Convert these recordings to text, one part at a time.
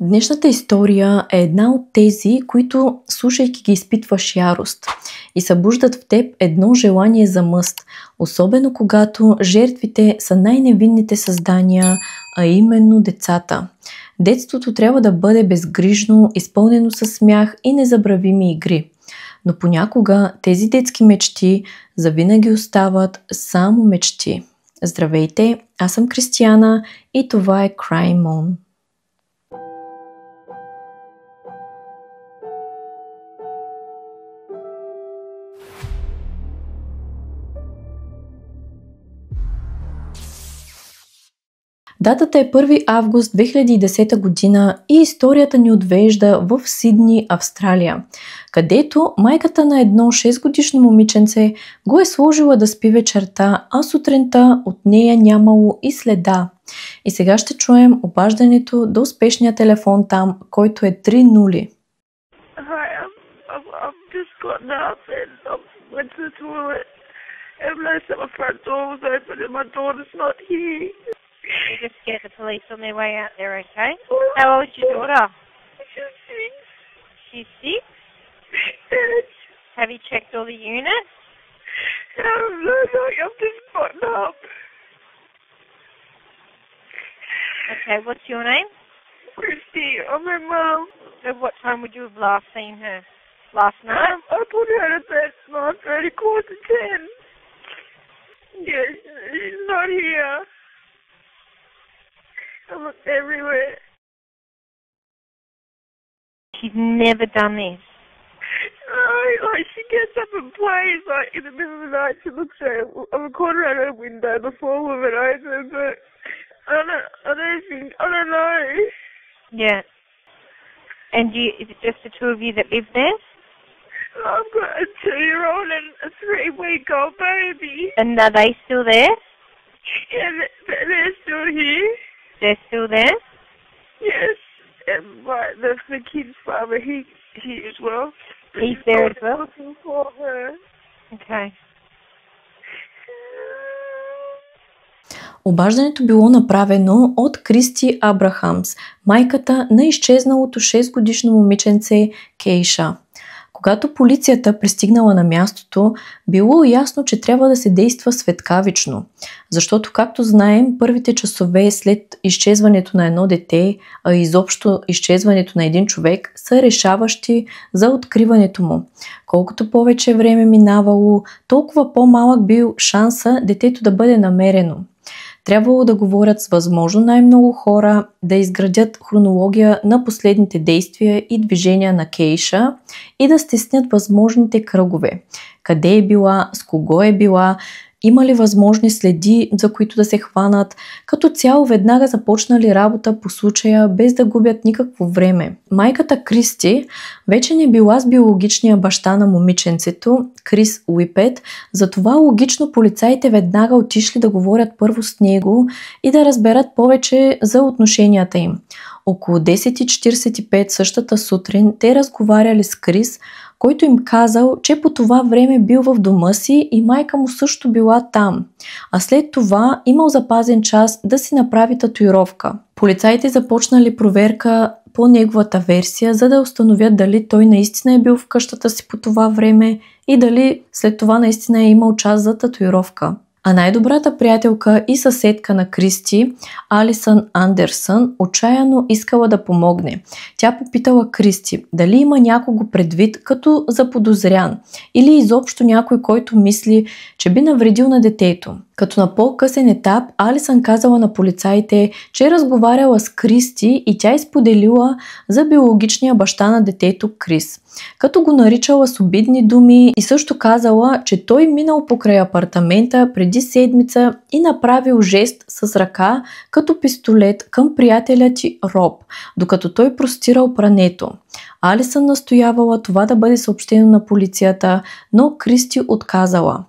Днешната история е една от тези, които, слушайки ги, изпитваш ярост и събуждат в теб едно желание за мъст, особено когато жертвите са най-невинните създания, а именно децата. Детството трябва да бъде безгрижно, изпълнено със смях и незабравими игри. Но понякога тези детски мечти завинаги остават само мечти. Здравейте, аз съм Кристияна и това е Crime On. Датата е 1 август 2010 година и историята ни отвежда в Сидни, Австралия, където майката на едно 6-годишно момиченце го е сложила да спи вечерта, а сутринта от нея нямало и следа. И сега ще чуем обаждането до успешния телефон там, който е 3-0. Hi, I've just gotten up and I went to the toilet and realised that my front door was open and my daughter's not here. You just get the police on their way out there, okay? How old is your daughter? She's 6. She's 6? Yes. Have you checked all the units? No, I've just gotten up. Okay, what's your name? Christy, I'm her mum. At what time would you have last seen her? Last night? I put her to bed at 9:30, 9:45. Yes, she's not here. I looked everywhere. She's never done this. Like she gets up and plays like in the middle of the night. She looks out. I'm a corner out her window before with it open, but I don't know. Yeah. And is it just the two of you that live there? I've got a 2-year-old and a 3-week-old baby. And are they still there? Yeah, they're still here. They're still there? Yes. And the kid's father, he's here as well. He's there as well? Looking for her. Okay. Обаждането било направено от Кристи Абрахамс, майката на изчезналото 6-годишно момиченце Кейша. Когато полицията пристигнала на мястото, било ясно, че трябва да се действа светкавично, защото, както знаем, първите часове след изчезването на едно дете, а изобщо изчезването на един човек, са решаващи за откриването му. Колкото повече време минавало, толкова по-малък бил шанса детето да бъде намерено. Трябвало да говорят с възможно най-много хора, да изградят хронология на последните действия и движения на Кейша и да стеснят възможните кръгове. Къде е била, с кого е била, има ли възможни следи, за които да се хванат. Като цяло веднага започнали работа по случая, без да губят никакво време. Майката Кристи вече не била с биологичния баща на момиченцето, Крис Уипет, затова логично полицаите веднага отишли да говорят първо с него и да разберат повече за отношенията им. Около 10:45 същата сутрин те разговаряли с Крис, който им казал, че по това време бил в дома си и майка му също била там, а след това имал запазен час да си направи татуировка. Полицаите започнали проверка по неговата версия, за да установят дали той наистина е бил в къщата си по това време и дали след това наистина е имал час за татуировка. А най-добрата приятелка и съседка на Кристи, Алисън Андерсън, отчаяно искала да помогне. Тя попитала Кристи дали има някого предвид като заподозрян или изобщо някой, който мисли, че би навредил на детето. Като на по-късен етап, Алисън казала на полицаите, че е разговаряла с Кристи и тя изподелила за биологичния баща на детето Крис. Като го наричала с обидни думи и също казала, че той минал покрай апартамента преди седмица и направил жест с ръка като пистолет към приятеля ти Роб, докато той простирал прането. Алисън настоявала това да бъде съобщено на полицията, но Кристи отказала.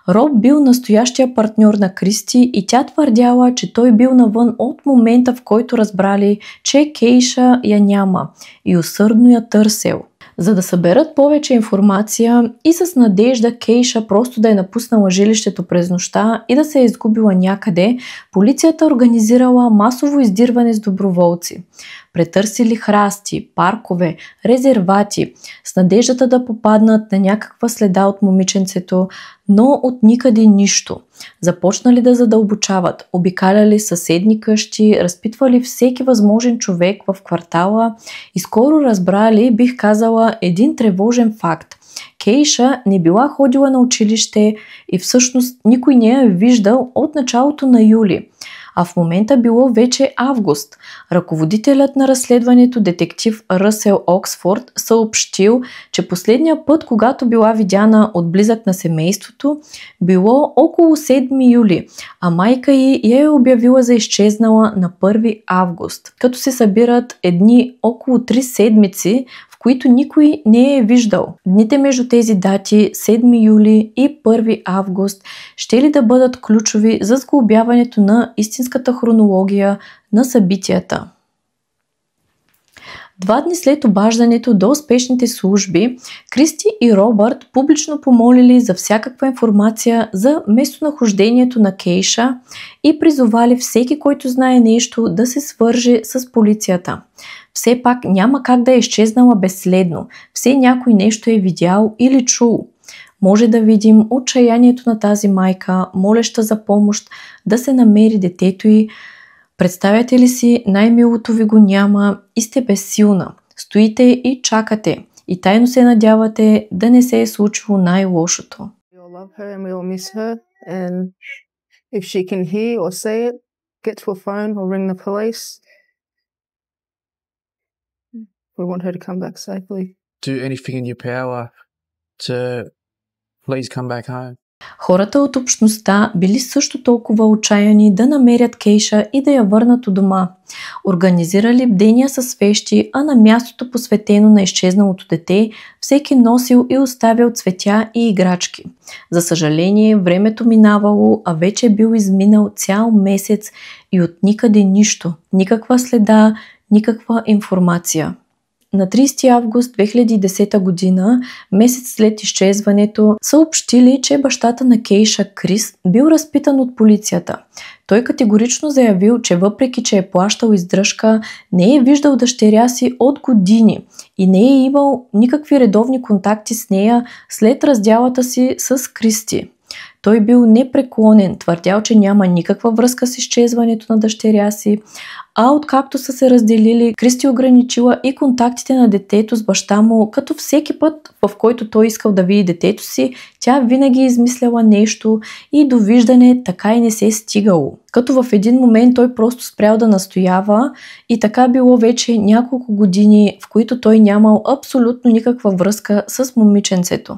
Роб бил настоящия партньор на Кристи и тя твърдяла, че той бил навън от момента, в който разбрали, че Кейша я няма и усърдно я търсел. За да съберат повече информация и с надежда Кейша просто да е напуснала жилището през нощта и да се е изгубила някъде, полицията организирала масово издирване с доброволци. претърсили храсти, паркове, резервати, с надеждата да попаднат на някаква следа от момиченцето, но от никъде нищо. Започнали да задълбочават, обикаляли съседни къщи, разпитвали всеки възможен човек в квартала и скоро разбрали, бих казала, един тревожен факт. Кейша не била ходила на училище и всъщност никой не я е виждал от началото на юли. А в момента било вече август. Ръководителят на разследването, детектив Ръсел Оксфорд, съобщил, че последния път, когато била видяна от близък на семейството, било около 7 юли, а майка й я е обявила за изчезнала на 1 август, като се събират едни около 3 седмици, в които никой не е виждал. Дните между тези дати, 7 юли и 1 август, ще ли да бъдат ключови за сглобяването на истинската хронология на събитията. 2 дни след обаждането до спешните служби, Кристи и Робърт публично помолили за всякаква информация за местонахождението на Кейша и призовали всеки, който знае нещо, да се свърже с полицията. Все пак няма как да е изчезнала безследно, все някой нещо е видял или чул. Може да видим отчаянието на тази майка, молеща за помощ да се намери детето й. Представяте ли си, най-милото ви го няма и сте безсилна. Стоите и чакате и тайно се надявате да не се е случило най-лошото. We want her to come back safely. Do anything in your power to please come back home. Хората от общността били също толкова отчаяни да намерят Кейша и да я върнат у дома. Организирали бдения със свещи, а на мястото посветено на изчезналото дете всеки носил и оставил цветя и играчки. За съжаление, времето минавало, а вече бил изминал цял месец и от никъде нищо, никаква следа, никаква информация. На 30 август 2010 година, месец след изчезването, съобщили, че бащата на Кейша, Крис, бил разпитан от полицията. Той категорично заявил, че въпреки, че е плащал издръжка, не е виждал дъщеря си от години и не е имал никакви редовни контакти с нея след раздялата си с Кристи. Той бил непреклонен, твърдял, че няма никаква връзка с изчезването на дъщеря си, а откакто са се разделили, Кристи ограничила и контактите на детето с баща му, като всеки път, в който той искал да види детето си, тя винаги измисляла нещо и до виждане така и не се е стигало. Като в един момент той просто спрял да настоява и така било вече няколко години, в които той нямал абсолютно никаква връзка с момиченцето.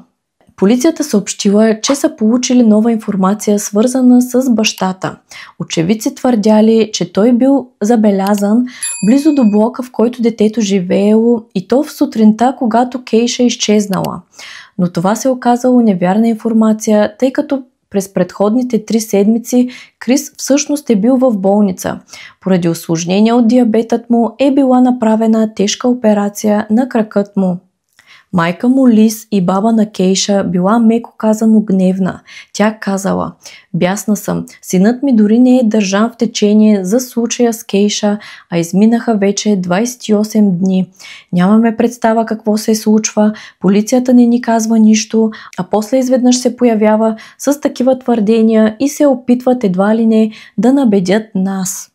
Полицията съобщила, че са получили нова информация, свързана с бащата. Очевидци твърдяли, че той бил забелязан близо до блока, в който детето живеело, и то в сутринта, когато Кейша изчезнала. Но това се оказало невярна информация, тъй като през предходните 3 седмици Крис всъщност е бил в болница. Поради усложнения от диабетът му е била направена тежка операция на кракът му. Майка му Лиз и баба на Кейша била меко казано гневна. Тя казала: "Бясна съм, синът ми дори не е държан в течение за случая с Кейша, а изминаха вече 28 дни. Нямаме представа какво се случва, полицията не ни казва нищо, а после изведнъж се появява с такива твърдения и се опитват едва ли не да набедят нас."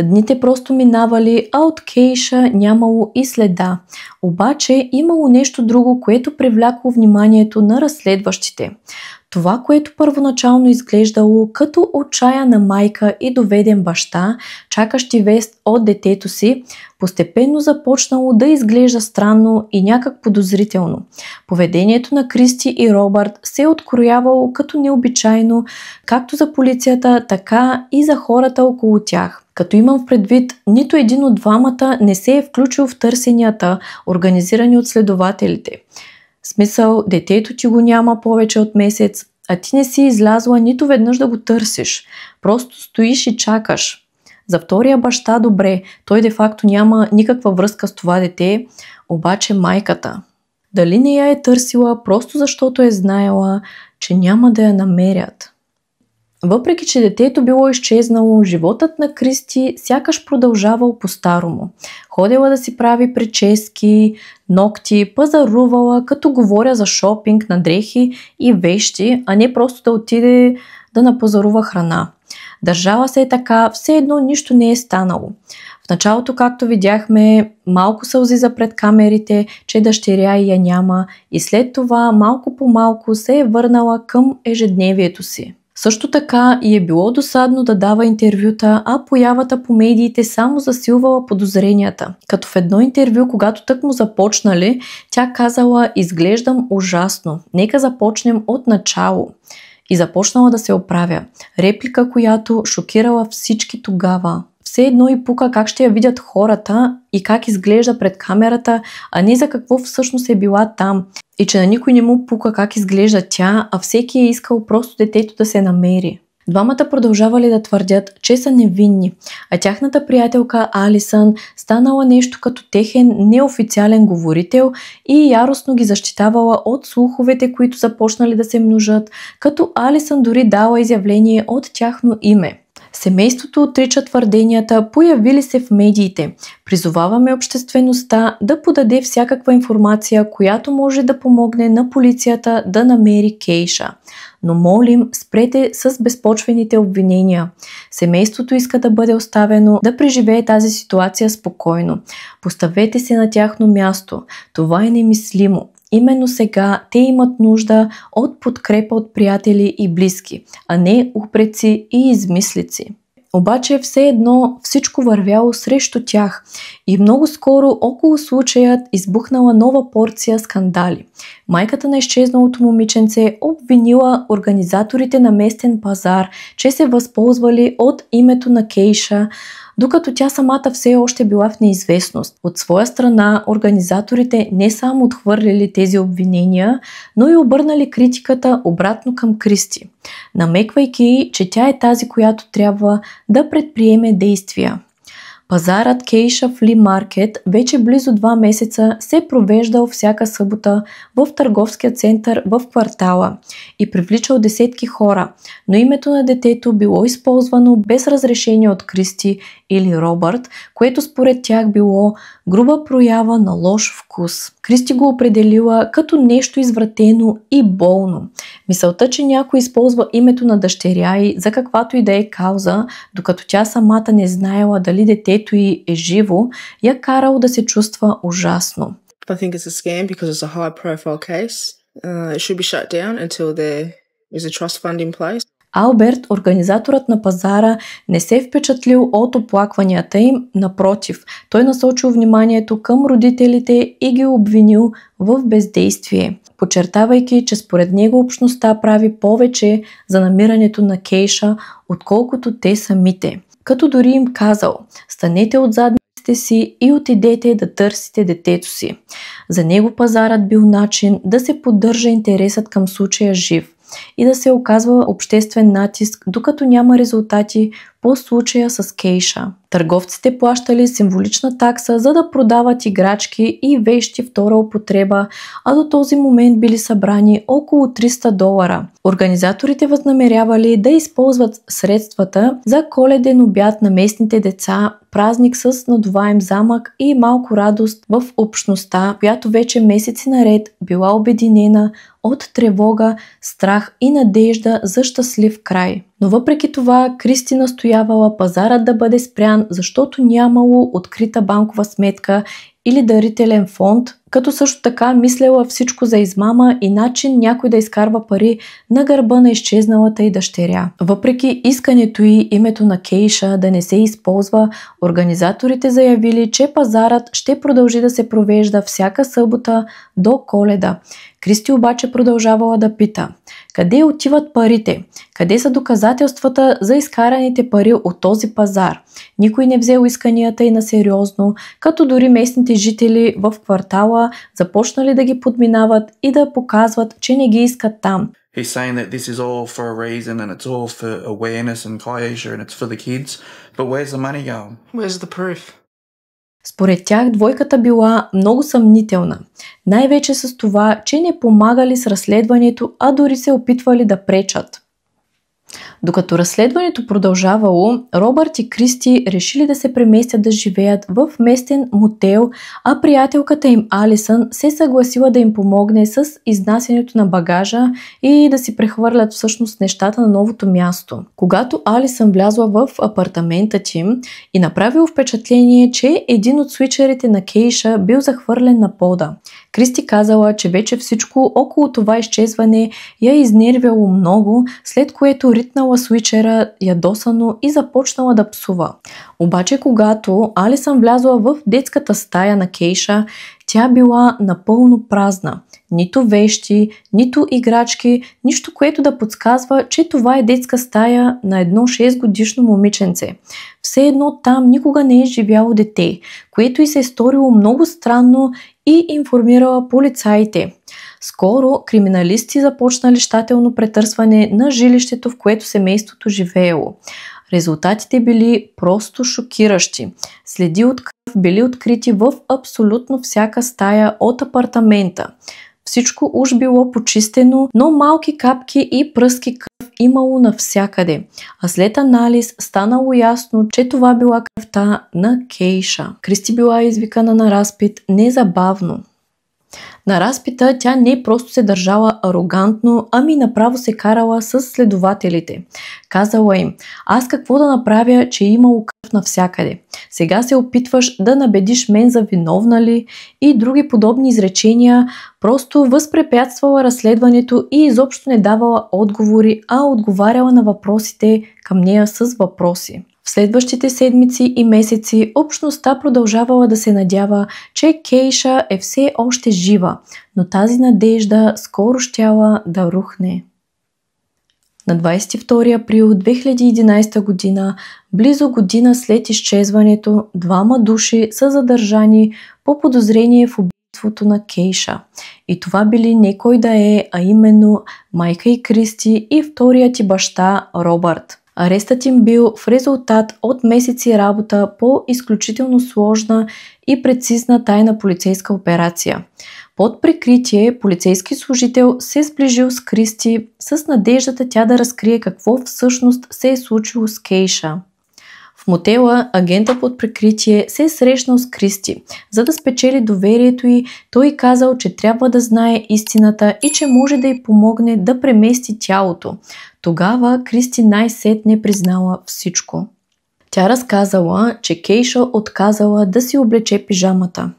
Дните просто минавали, а от Кейша нямало и следа. Обаче имало нещо друго, което привлякло вниманието на разследващите. Това, което първоначално изглеждало като отчаяна майка и доведен баща, чакащи вест от детето си, постепенно започнало да изглежда странно и някак подозрително. Поведението на Кристи и Робърт се откроявало като необичайно, както за полицията, така и за хората около тях. Като имам в предвид, нито един от двамата не се е включил в търсенията, организирани от следователите. В смисъл, детето ти го няма повече от месец, а ти не си излязла нито веднъж да го търсиш. Просто стоиш и чакаш. За втория баща добре, той де факто няма никаква връзка с това дете, обаче майката. Дали не я е търсила просто защото е знаела, че няма да я намерят? Въпреки че детето било изчезнало, животът на Кристи сякаш продължавал по-старому. Ходила да си прави прически, ногти, пазарувала, като говоря за шопинг на дрехи и вещи, а не просто да отиде да напазарува храна. Държала се така, все едно нищо не е станало. В началото, както видяхме, малко сълзиза пред камерите, че дъщеря я няма, и след това малко по малко се е върнала към ежедневието си. Също така и е било досадно да дава интервюта, а появата по медиите само засилвала подозренията. Като в едно интервю, когато тък му започнали, тя казала: "Изглеждам ужасно, нека започнем от начало." И започнала да се оправя. Реплика, която шокирала всички тогава. Все едно и пука как ще я видят хората и как изглежда пред камерата, а не за какво всъщност е била там. И че на никой не му пука как изглежда тя, а всеки е искал просто детето да се намери. Двамата продължавали да твърдят, че са невинни, а тяхната приятелка Алисън станала нещо като техен неофициален говорител и яростно ги защитавала от слуховете, които започнали да се множат, като Алисън дори дала изявление от тяхно име. Семейството отрича твърденията, появили се в медиите. Призоваваме обществеността да подаде всякаква информация, която може да помогне на полицията да намери Кейша. Но молим, спрете с безпочвените обвинения. Семейството иска да бъде оставено да преживее тази ситуация спокойно. Поставете се на тяхно място. Това е немислимо. Именно сега те имат нужда от подкрепа от приятели и близки, а не упреци и измислици. Обаче все едно всичко вървяло срещу тях и много скоро около случаят избухнала нова порция скандали. Майката на изчезналото момиченце обвинила организаторите на местен пазар, че се възползвали от името на Кейша, докато тя самата все още била в неизвестност. От своя страна, организаторите не само отхвърлили тези обвинения, но и обърнали критиката обратно към Кристи, намеквайки, че тя е тази, която трябва да предприеме действия. Пазарът Кейша Фли Маркет вече близо 2 месеца се е провеждал всяка събота в търговския център в квартала и привличал десетки хора, но името на детето било използвано без разрешение от Кристи или Робърт, което според тях било груба проява на лош вкус. Кристи го определила като нещо извратено и болно. Мисълта, че някой използва името на дъщеря й за каквато и да е кауза, докато тя самата не знаела дали детето й е живо, я карало да се чувства ужасно. I think it's a scam because it's a high profile case. It should be shut down until there is a trust fund in place. Алберт, организаторът на пазара, не се е впечатлил от оплакванията им, напротив, той насочил вниманието към родителите и ги обвинил в бездействие, подчертавайки, че според него общността прави повече за намирането на Кейша, отколкото те самите. Като дори им казал: "Станете от задниците си и отидете да търсите детето си." За него пазарът бил начин да се поддържа интересът към случая жив и да се оказва обществен натиск, докато няма резултати по случая с Кейша. Търговците плащали символична такса, за да продават играчки и вещи втора употреба, а до този момент били събрани около $300. Организаторите възнамерявали да използват средствата за коледен обяд на местните деца, празник с надуваем замък и малко радост в общността, която вече месеци наред била обединена от тревога, страх и надежда за щастлив край. Но въпреки това, Кристи настоявала пазарът да бъде спрян, защото нямало открита банкова сметка или дарителен фонд, като също така мислела всичко за измама и начин някой да изкарва пари на гърба на изчезналата й дъщеря. Въпреки искането й името на Кейша да не се използва, организаторите заявили, че пазарът ще продължи да се провежда всяка събота до Коледа. Кристи обаче продължавала да пита: къде отиват парите? Къде са доказателствата за изкараните пари от този пазар? Никой не взел исканията й на сериозно, като дори местните жители в квартала започнали да ги подминават и да показват, че не ги искат там. He's saying that this is all for a reason and it's all for awareness and Kyeisha and it's for the kids. But where's the money going? Where's the proof? Според тях двойката била много съмнителна. Най-вече с това, че не помагали с разследването, а дори се опитвали да пречат. Докато разследването продължавало, Робърт и Кристи решили да се преместят да живеят в местен мотел, а приятелката им Алисън се съгласила да им помогне с изнасянето на багажа и да си прехвърлят всъщност нещата на новото място. Когато Алисън влязла в апартамента им и направило впечатление, че един от свичерите на Кейша бил захвърлен на пода. Кристи казала, че вече всичко около това изчезване я изнервяло много, след което ритнала свичера ядосано и започнала да псува. Обаче когато Алисън влязла в детската стая на Кейша, тя била напълно празна. Нито вещи, нито играчки, нищо, което да подсказва, че това е детска стая на едно 6-годишно момиченце. Все едно там никога не е живяло дете, което й се е сторило много странно и информирала полицаите. Скоро криминалисти започнали щателно претърсване на жилището, в което семейството живеело. Резултатите били просто шокиращи. Следи от кръв били открити в абсолютно всяка стая от апартамента. Всичко уж било почистено, но малки капки и пръски кръв имало навсякъде. А след анализ станало ясно, че това била кръвта на Кейша. Кристи била извикана на разпит незабавно. На разпита тя не просто се държала арогантно, ами направо се карала с следователите. Казала им: аз какво да направя, че е имало кръв навсякъде? Сега се опитваш да набедиш мен за виновна ли? И други подобни изречения. Просто възпрепятствала разследването и изобщо не давала отговори, а отговаряла на въпросите към нея с въпроси. В следващите седмици и месеци общността продължавала да се надява, че Кейша е все още жива, но тази надежда скоро щяла да рухне. На 22 април 2011 година, близо година след изчезването, 2 души са задържани по подозрение в убийството на Кейша. И това били не кой да е, а именно майка и Кристи и вторият ти баща Робърт. Арестът им бил в резултат от месеци работа по изключително сложна и прецизна тайна полицейска операция. Под прикритие полицейски служител се сближил с Кристи с надеждата тя да разкрие какво всъщност се е случило с Кейша. В мотела агента под прикритие се е срещнал с Кристи. За да спечели доверието й, той казал, че трябва да знае истината и че може да й помогне да премести тялото. Тогава Кристи най-сетне признала всичко. Тя разказала, че Кейша отказала да си облече пижамата.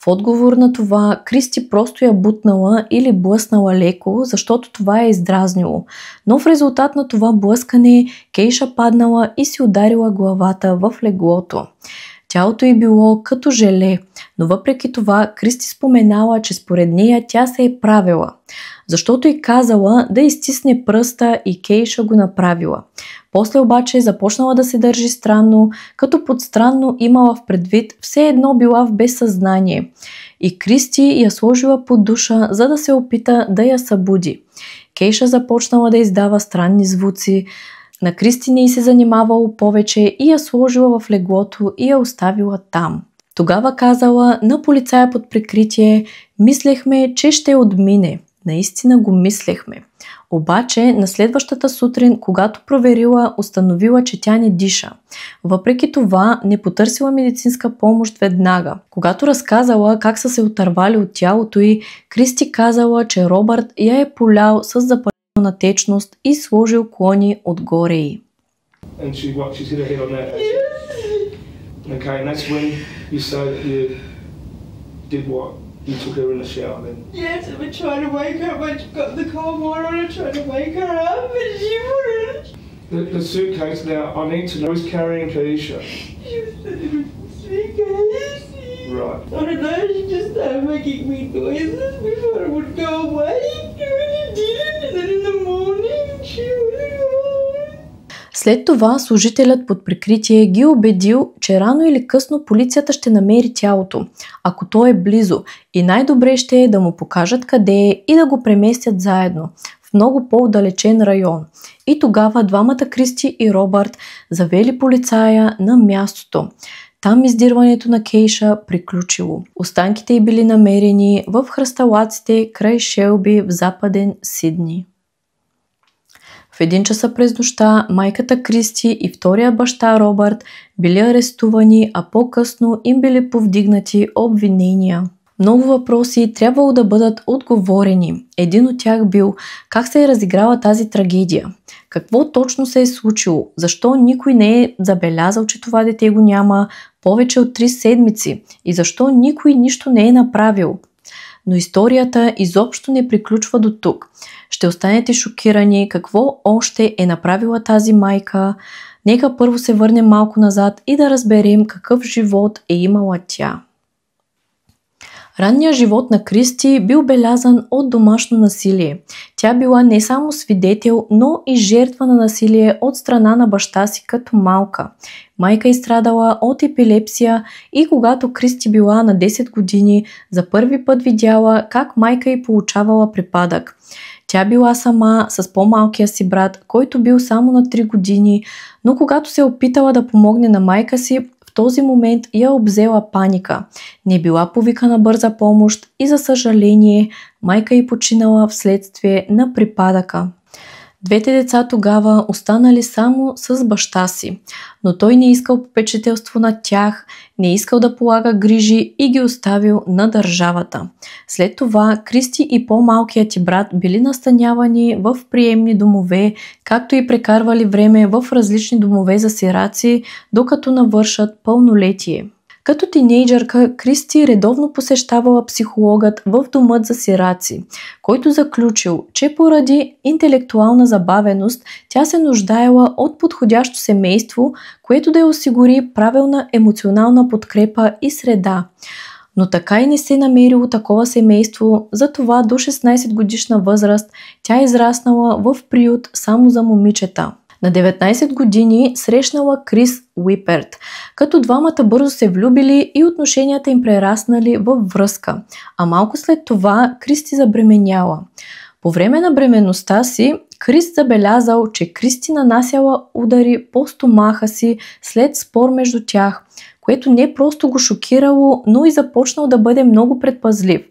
В отговор на това, Кристи просто я бутнала или блъснала леко, защото това е издразнило. Но в резултат на това блъскане, Кейша паднала и си ударила главата в леглото. Тялото й било като желе, но въпреки това Кристи споменала, че според нея тя се е правила. Защото й казала да изтисне пръста и Кейша го направила. После обаче започнала да се държи странно, като под странно имала в предвид все едно била в безсъзнание. И Кристи я сложила под душа, за да се опита да я събуди. Кейша започнала да издава странни звуци. На Кристи не й се занимавало повече и я сложила в леглото и я оставила там. Тогава казала на полицая под прикритие: мислехме, че ще отмине. Наистина го мислехме. Обаче на следващата сутрин, когато проверила, установила, че тя не диша. Въпреки това не потърсила медицинска помощ веднага. Когато разказала как са се отървали от тялото й, Кристи казала, че Робърт я е полял с запалителна течност и сложил клони отгоре й. You took her in the shower then? Yes, I've been trying to wake her up. I got the cold water on her, trying to wake her up, but she wouldn't. The suitcase now, I need to know who's carrying Keisha. She was in the suitcase. Right. I don't know, she just started making me noises. We thought it would go away, but it didn't. And then in the morning, she went home. След това служителят под прикритие ги убедил, че рано или късно полицията ще намери тялото, ако то е близо, и най-добре ще е да му покажат къде е и да го преместят заедно, в много по-отдалечен район. И тогава двамата Кристи и Робърт завели полицая на мястото. Там издирването на Кейша приключило. Останките й били намерени в хръсталаците край Шелби в западен Сидни. В 1 часа през нощта майката Кристи и втория баща Робърт били арестувани, а по-късно им били повдигнати обвинения. Много въпроси трябвало да бъдат отговорени. Един от тях бил: как се е разиграла тази трагедия? Какво точно се е случило? Защо никой не е забелязал, че това дете го няма повече от 3 седмици? И защо никой нищо не е направил? Но историята изобщо не приключва до тук. Ще останете шокирани какво още е направила тази майка. Нека първо се върнем малко назад и да разберем какъв живот е имала тя. Ранният живот на Кристи бил белязан от домашно насилие. Тя била не само свидетел, но и жертва на насилие от страна на баща си като малка. Майка й страдала от епилепсия и когато Кристи била на 10 години, за първи път видяла как майка й получавала припадък. Тя била сама с по-малкия си брат, който бил само на 3 години, но когато се опитала да помогне на майка си, в този момент я обзела паника. Не била повикана бърза помощ и за съжаление майка й починала вследствие на припадъка. Двете деца тогава останали само с баща си, но той не искал попечителство над тях, не искал да полага грижи и ги оставил на държавата. След това Кристи и по-малкият ти брат били настанявани в приемни домове, както и прекарвали време в различни домове за сираци, докато навършат пълнолетие. Като тинейджърка Кристи редовно посещавала психологът в домът за сираци, който заключил, че поради интелектуална забавеност тя се нуждаела от подходящо семейство, което да й осигури правилна емоционална подкрепа и среда. Но така и не се намерило такова семейство, затова до 16 годишна възраст тя израснала в приют само за момичета. На 19 години срещнала Крис Уиперт, като двамата бързо се влюбили и отношенията им прераснали във връзка, а малко след това Кристи забременяла. По време на бременността си Крис забелязал, че Кристи нанасяла удари по стомаха си след спор между тях, което не просто го шокирало, но и започнал да бъде много предпазлив.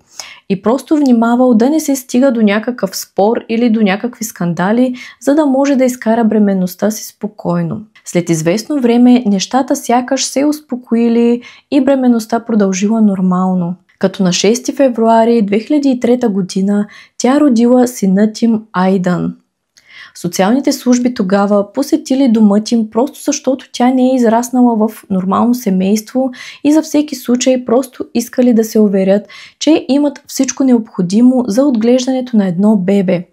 И просто внимавал да не се стига до някакъв спор или до някакви скандали, за да може да изкара бременността си спокойно. След известно време нещата сякаш се успокоили и бременността продължила нормално. Като на 6 февруари 2003 година тя родила синът им Айдан. Социалните служби тогава посетили домът им просто защото тя не е израснала в нормално семейство и за всеки случай просто искали да се уверят, че имат всичко необходимо за отглеждането на едно бебе.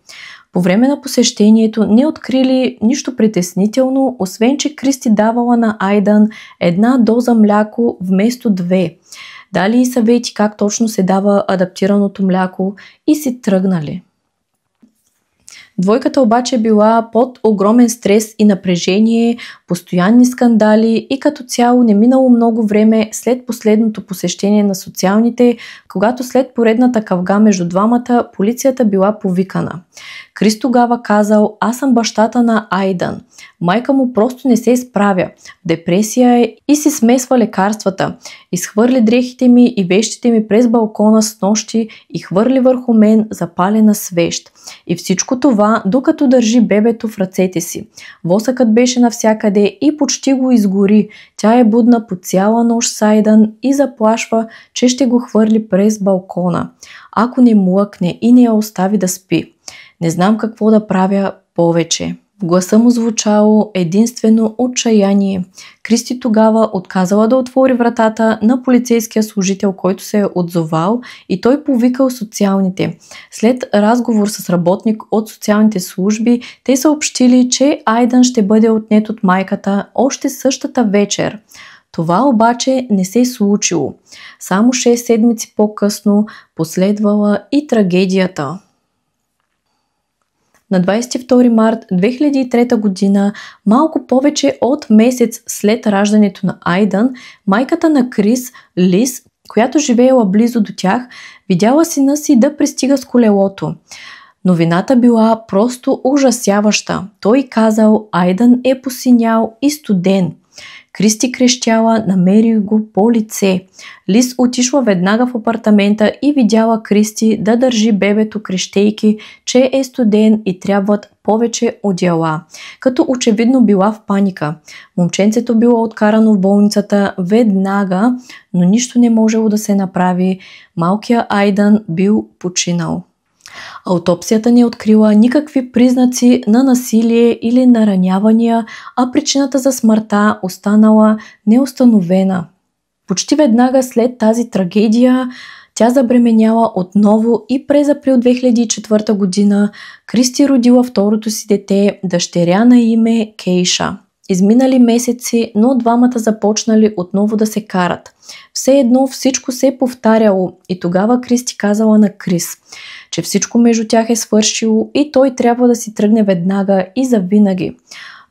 По време на посещението не открили нищо притеснително, освен че Кристи давала на Айдан 1 доза мляко вместо 2. Дали и съвети как точно се дава адаптираното мляко и си тръгнали. Двойката обаче била под огромен стрес и напрежение, постоянни скандали и като цяло не минало много време след последното посещение на социалните, когато след поредната кавга между двамата полицията била повикана. Крис тогава казал: "Аз съм бащата на Айдан. Майка му просто не се справя. Депресия е и си смесва лекарствата. Изхвърли дрехите ми и вещите ми през балкона с нощи и хвърли върху мен запалена свещ. И всичко това, докато държи бебето в ръцете си. Восъкът беше навсякъде и почти го изгори. Тя е будна по цяла нощ с Айдан и заплашва, че ще го хвърли през балкона, ако не млъкне и не я остави да спи. Не знам какво да правя повече." В гласа му звучало единствено отчаяние. Кристи тогава отказала да отвори вратата на полицейския служител, който се е отзовал, и той повикал социалните. След разговор с работник от социалните служби, те съобщили, че Айдан ще бъде отнет от майката още същата вечер. Това обаче не се е случило. Само 6 седмици по-късно последвала и трагедията. На 22 март 2003 година, малко повече от месец след раждането на Айдан, майката на Крис, Лиз, която живеела близо до тях, видяла сина си да пристига с колелото. Новината била просто ужасяваща. Той казал: Айдан е посинял и студен. Кристи крещяла: намери го по лице. Лиз отишла веднага в апартамента и видяла Кристи да държи бебето, крещейки, че е студен и трябват повече одеяла, като очевидно била в паника. Момченцето било откарано в болницата веднага, но нищо не можело да се направи. Малкият Айдан бил починал. Аутопсията не открила никакви признаци на насилие или наранявания, а причината за смъртта останала неустановена. Почти веднага след тази трагедия тя забременяла отново и през април 2004 година Кристи родила второто си дете, дъщеря на име Кейша. Изминали месеци, но двамата започнали отново да се карат. Все едно всичко се е повтаряло и тогава Кристи казала на Крис, че всичко между тях е свършило и той трябва да си тръгне веднага и завинаги.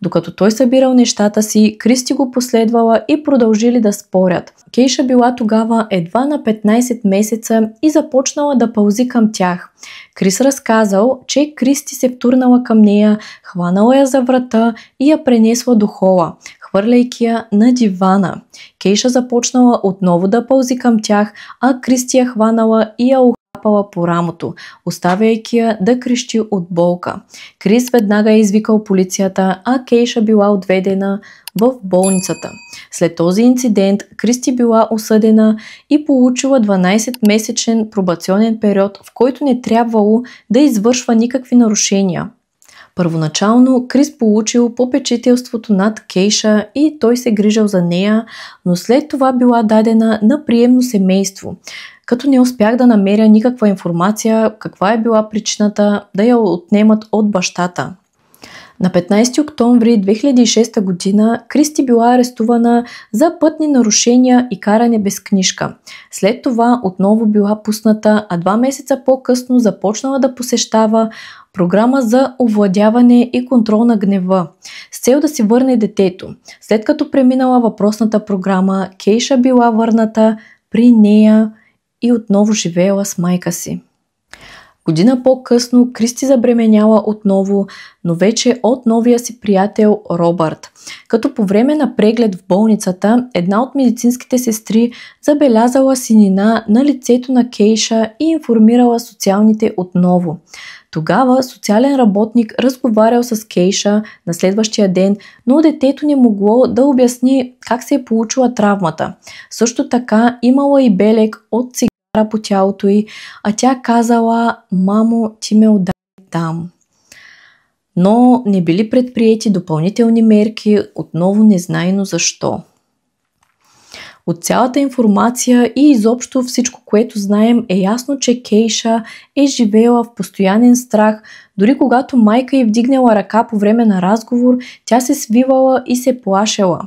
Докато той събирал нещата си, Кристи го последвала и продължили да спорят. Кейша била тогава едва на 15 месеца и започнала да пълзи към тях. Крис разказал, че Кристи се втурнала към нея, хванала я за врата и я пренесла до хола, хвърляйки я на дивана. Кейша започнала отново да пълзи към тях, а Кристи я хванала и я ухапала по рамото, оставяйки я да крещи от болка. Крис веднага е извикал полицията, а Кейша била отведена в болницата. След този инцидент Кристи била осъдена и получила 12-месечен пробационен период, в който не трябвало да извършва никакви нарушения. Първоначално Крис получил попечителството над Кейша и той се грижал за нея, но след това била дадена на приемно семейство, като не успях да намеря никаква информация каква е била причината да я отнемат от бащата. На 15 октомври 2006 година Кристи била арестувана за пътни нарушения и каране без книжка. След това отново била пусната, а 2 месеца по-късно започнала да посещава програма за овладяване и контрол на гнева, с цел да си върне детето. След като преминала въпросната програма, Кейша била върната при нея и отново живеела с майка си. Година по-късно Кристи забременяла отново, но вече от новия си приятел Робърт. Като по време на преглед в болницата, една от медицинските сестри забелязала синина на лицето на Кейша и информирала социалните отново. Тогава социален работник разговарял с Кейша на следващия ден, но детето не могло да обясни как се е получила травмата. Също така имала и белег от цигара по тялото й, а тя казала: мамо, ти ме удари там. Но не били предприети допълнителни мерки, отново незнайно защо. От цялата информация и изобщо всичко, което знаем, е ясно, че Кейша е живеела в постоянен страх. Дори когато майка й вдигнала ръка по време на разговор, тя се свивала и се плашела.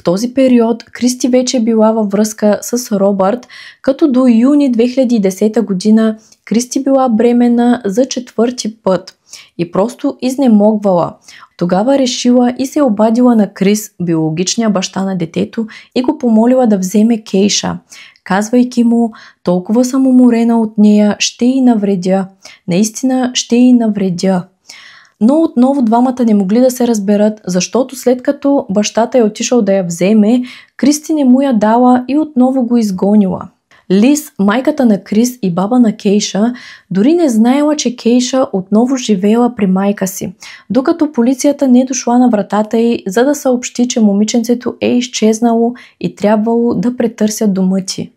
В този период Кристи вече била във връзка с Робърт, като до юни 2010 година Кристи била бременна за 4-ти път и просто изнемогвала. Тогава решила и се обадила на Крис, биологичния баща на детето, и го помолила да вземе Кейша, казвайки му: толкова съм уморена от нея, ще й навредя. Наистина ще й навредя. Но отново двамата не могли да се разберат, защото след като бащата е отишъл да я вземе, Кристи не му я дала и отново го изгонила. Лиз, майката на Крис и баба на Кейша, дори не знаела, че Кейша отново живеела при майка си, докато полицията не дошла на вратата й, за да съобщи, че момиченцето е изчезнало и трябвало да претърсят дома ти.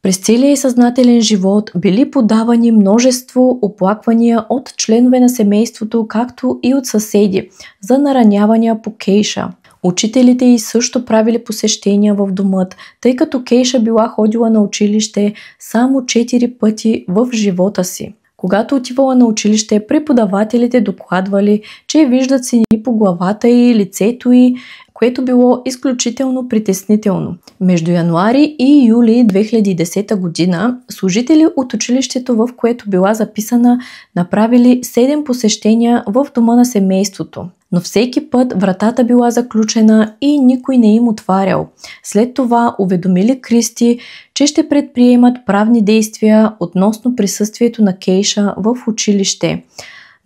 През целия й съзнателен живот били подавани множество оплаквания от членове на семейството, както и от съседи, за наранявания по Кейша. Учителите й също правили посещения в домът, тъй като Кейша била ходила на училище само 4 пъти в живота си. Когато отивала на училище, преподавателите докладвали, че виждат синини по главата й, лицето й, което било изключително притеснително. Между януари и юли 2010 година служители от училището, в което била записана, направили 7 посещения в дома на семейството. Но всеки път вратата била заключена и никой не им отварял. След това уведомили Кристи, че ще предприемат правни действия относно присъствието на Кейша в училище.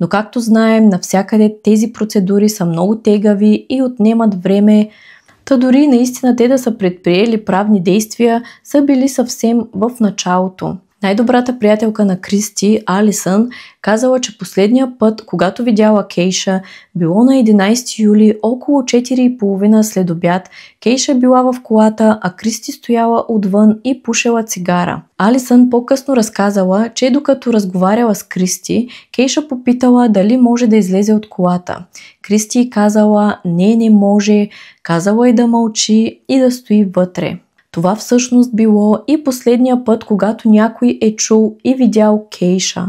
Но както знаем, навсякъде тези процедури са много тегави и отнемат време, Та дори наистина те да са предприели правни действия, са били съвсем в началото. Най-добрата приятелка на Кристи, Алисън, казала, че последния път, когато видяла Кейша, било на 11 юли около 4:30 след обяд. Кейша била в колата, а Кристи стояла отвън и пушела цигара. Алисън по-късно разказала, че докато разговаряла с Кристи, Кейша попитала дали може да излезе от колата. Кристи казала не може, казала и да мълчи и да стои вътре. Това всъщност било и последния път, когато някой е чул и видял Кейша.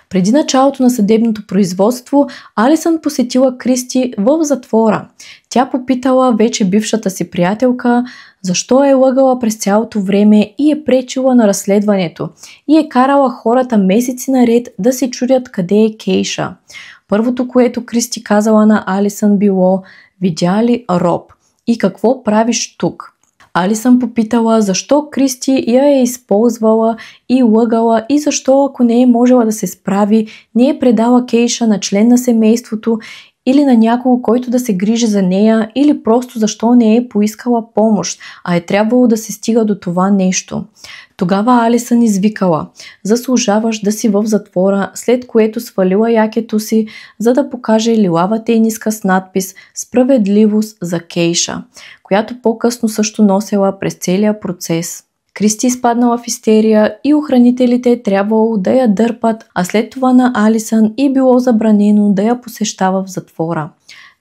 Преди началото на съдебното производство, Алисън посетила Кристи в затвора. Тя попитала вече бившата си приятелка защо е лъгала през цялото време и е пречила на разследването и е карала хората месеци наред да се чудят къде е Кейша. Първото, което Кристи казала на Алисън било: "Видя ли Роб? И какво правиш тук?" Алисън попитала защо Кристи я е използвала и лъгала и защо, ако не е можела да се справи, не е предала Кейша на член на семейството или на някого, който да се грижи за нея, или просто защо не е поискала помощ, а е трябвало да се стига до това нещо. Тогава Алисън извикала: "Заслужаваш да си в затвора", след което свалила якето си, за да покаже лилава тениска с надпис "Справедливост за Кейша", която по-късно също носела през целия процес. Кристи изпаднала в истерия и охранителите трябвало да я дърпат, а след това на Алисън и било забранено да я посещава в затвора.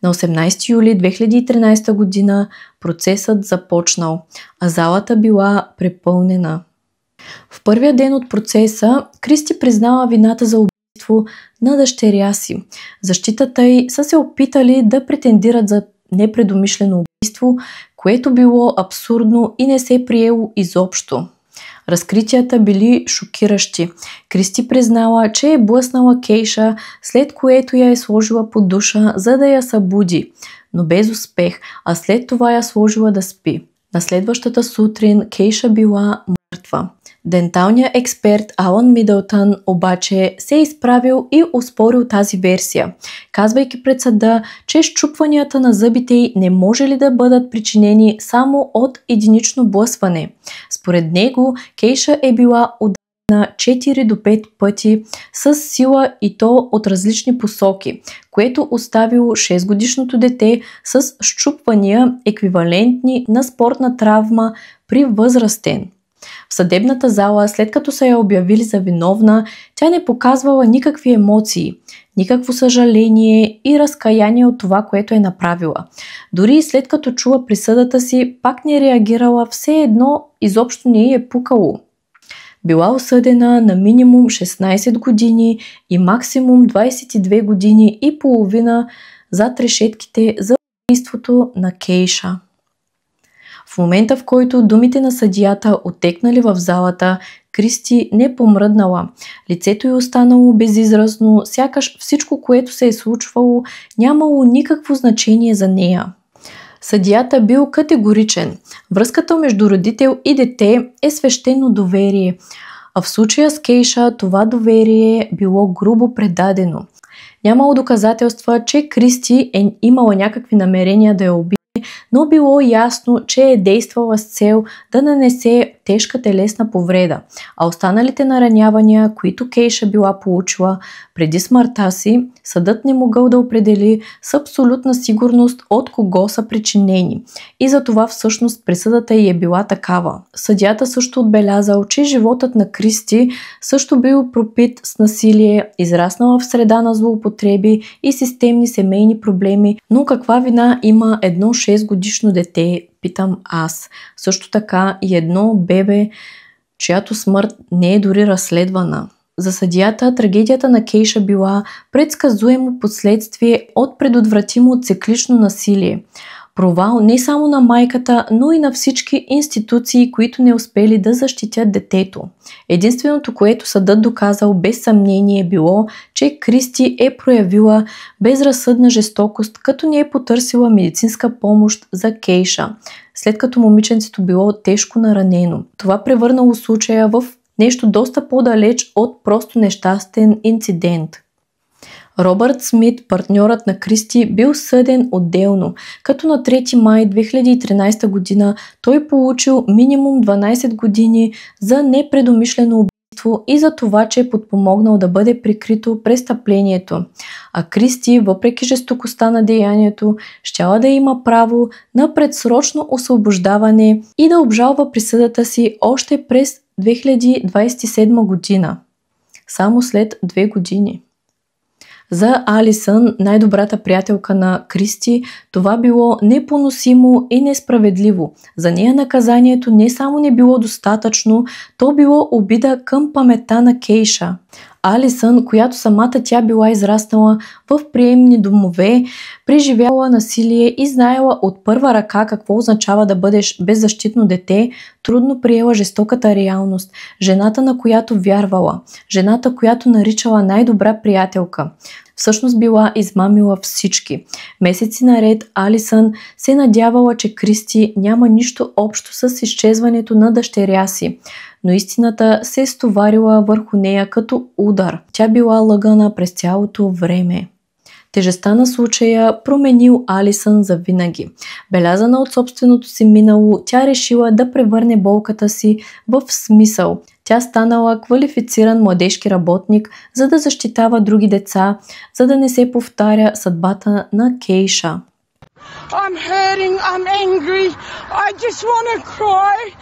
На 18 юли 2013 година процесът започнал, а залата била препълнена. В първия ден от процеса Кристи признала вината за убийство на дъщеря си. Защитата й са се опитали да претендират за непредумишлено убийство, което било абсурдно и не се приело изобщо. Разкритията били шокиращи. Кристи признала, че е блъснала Кейша, след което я е сложила под душа, за да я събуди, но без успех, а след това я сложила да спи. На следващата сутрин Кейша била мъртва. Денталният експерт Алън Мидълтън обаче се е изправил и оспорил тази версия, казвайки пред съда, че счупванията на зъбите й не може ли да бъдат причинени само от единично блъсване. Според него Кейша е била ударена 4 до 5 пъти с сила и то от различни посоки, което оставило 6-годишното дете с счупвания, еквивалентни на спортна травма при възрастен. В съдебната зала, след като са я обявили за виновна, тя не показвала никакви емоции, никакво съжаление и разкаяние от това, което е направила. Дори и след като чула присъдата си, пак не реагирала, все едно изобщо не е пукало. Била осъдена на минимум 16 години и максимум 22 години и половина зад решетките за убийството на Кейша. В момента, в който думите на съдията отекнали в залата, Кристи не помръднала. Лицето й останало безизразно, сякаш всичко, което се е случвало, нямало никакво значение за нея. Съдията бил категоричен. Връзката между родител и дете е свещено доверие, а в случая с Кейша това доверие било грубо предадено. Нямало доказателства, че Кристи е имала някакви намерения да я убие, но било ясно, че е действала с цел да нанесе тежка телесна повреда, а останалите наранявания, които Кейша била получила преди смъртта си, съдът не могъл да определи с абсолютна сигурност от кого са причинени и за това всъщност присъдата й е била такава. Съдията също отбелязал, че животът на Кристи също бил пропит с насилие, израснала в среда на злоупотреби и системни семейни проблеми, но каква вина има едно 6-годишно дете, питам аз. Също така и едно бебе, чиято смърт не е дори разследвана. За съдията трагедията на Кейша била предсказуемо последствие от предотвратимо циклично насилие. Провал не само на майката, но и на всички институции, които не успели да защитят детето. Единственото, което съдът доказал без съмнение било, че Кристи е проявила безразсъдна жестокост, като не е потърсила медицинска помощ за Кейша, след като момиченцето било тежко наранено. Това превърнало случая в нещо доста по-далеч от просто нещастен инцидент. Робърт Смит, партньорът на Кристи, бил съден отделно, като на 3 май 2013 година той получил минимум 12 години за непредумишлено убийство и за това, че е подпомогнал да бъде прикрито престъплението. А Кристи, въпреки жестокостта на деянието, щяла да има право на предсрочно освобождаване и да обжалва присъдата си още през 2027 година. Само след 2 години. За Алисън, най-добрата приятелка на Кристи, това било непоносимо и несправедливо. За нея наказанието не само не било достатъчно, то било обида към паметта на Кейша. Алисън, която самата тя била израснала в приемни домове, преживяла насилие и знаела от първа ръка какво означава да бъдеш беззащитно дете, трудно приела жестоката реалност. Жената, на която вярвала, жената, която наричала най-добра приятелка, всъщност била измамила всички. Месеци наред Алисън се надявала, че Кристи няма нищо общо с изчезването на дъщеря си, но истината се е стоварила върху нея като удар. Тя била лъгана през цялото време. Тежестта на случая променил Алисън завинаги. Белязана от собственото си минало, тя решила да превърне болката си в смисъл. Тя станала квалифициран младежки работник, за да защитава други деца, за да не се повтаря съдбата на Кейша. I'm hurting, I'm angry, I just want to cry.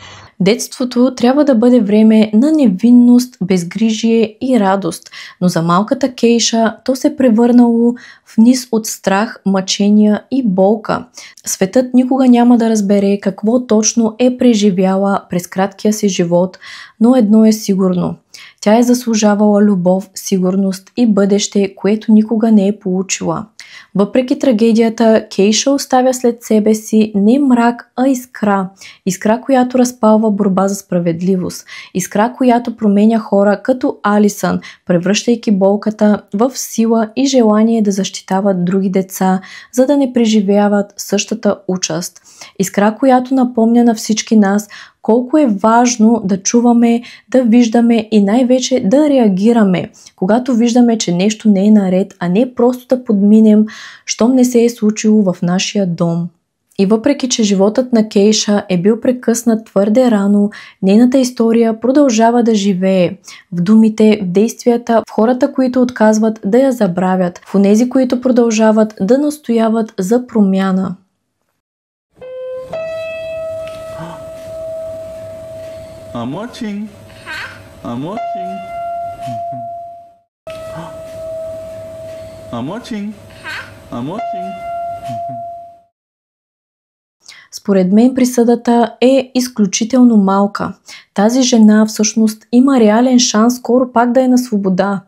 Детството трябва да бъде време на невинност, безгрижие и радост, но за малката Кейша то се превърнало в низ от страх, мъчения и болка. Светът никога няма да разбере какво точно е преживяла през краткия си живот, но едно е сигурно. Тя е заслужавала любов, сигурност и бъдеще, което никога не е получила. Въпреки трагедията, Кейша оставя след себе си не мрак, а искра. Искра, която разпалва борба за справедливост. Искра, която променя хора като Алисън, превръщайки болката в сила и желание да защитават други деца, за да не преживяват същата участ. Искра, която напомня на всички нас колко е важно да чуваме, да виждаме и най-вече да реагираме, когато виждаме, че нещо не е наред, а не просто да подминем, щом не се е случило в нашия дом. И въпреки, че животът на Кейша е бил прекъснат твърде рано, нейната история продължава да живее в думите, в действията, в хората, които отказват да я забравят, в онези, които продължават да настояват за промяна. I'm watching. I'm watching. I'm watching. I'm watching. Според мен присъдата е изключително малка. Тази жена всъщност има реален шанс скоро пак да е на свобода.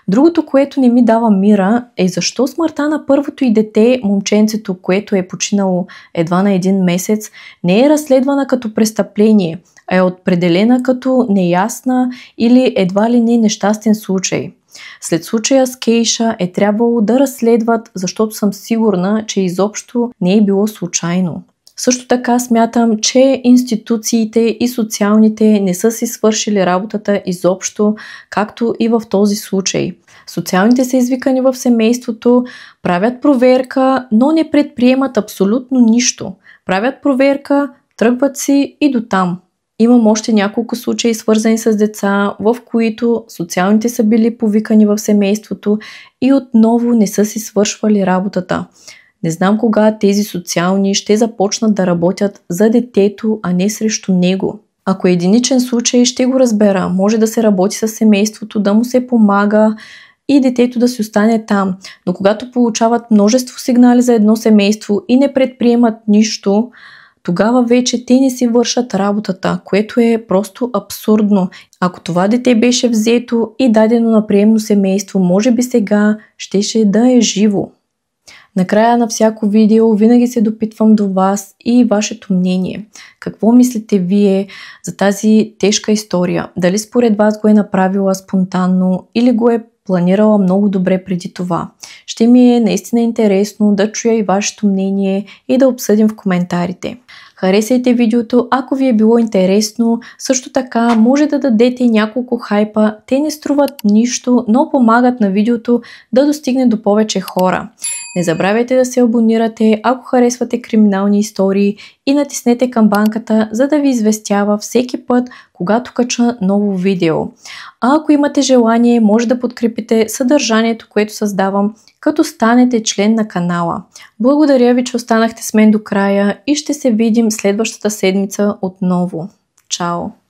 Другото, което не ми дава мира, е защо смъртта на първото й дете, момченцето, което е починало едва на 1 месец, не е разследвана като престъпление, а е определена като неясна или едва ли не нещастен случай. След случая с Кейша е трябвало да разследват, защото съм сигурна, че изобщо не е било случайно. Също така смятам, че институциите и социалните не са си свършили работата изобщо, както и в този случай. Социалните са извикани в семейството, правят проверка, но не предприемат абсолютно нищо. Правят проверка, тръгват си и дотам. Имам още няколко случаи, свързани с деца, в които социалните са били повикани в семейството и отново не са си свършвали работата. Не знам кога тези социални ще започнат да работят за детето, а не срещу него. Ако е единичен случай, ще го разбера. Може да се работи с семейството, да му се помага и детето да си остане там. Но когато получават множество сигнали за едно семейство и не предприемат нищо, тогава вече те не си вършат работата, което е просто абсурдно. Ако това дете беше взето и дадено на приемно семейство, може би сега щеше да е живо. Накрая на всяко видео винаги се допитвам до вас и вашето мнение. Какво мислите вие за тази тежка история? Дали според вас го е направила спонтанно или го е планирала много добре преди това? Ще ми е наистина интересно да чуя и вашето мнение и да обсъдим в коментарите. Харесайте видеото, ако ви е било интересно. Също така може да дадете няколко хайпа. Те не струват нищо, но помагат на видеото да достигне до повече хора. Не забравяйте да се абонирате, ако харесвате криминални истории, и натиснете камбанката, за да ви известява всеки път, когато кача ново видео. А ако имате желание, може да подкрепите съдържанието, което създавам, като станете член на канала. Благодаря ви, че останахте с мен до края и ще се видим следващата седмица отново. Чао!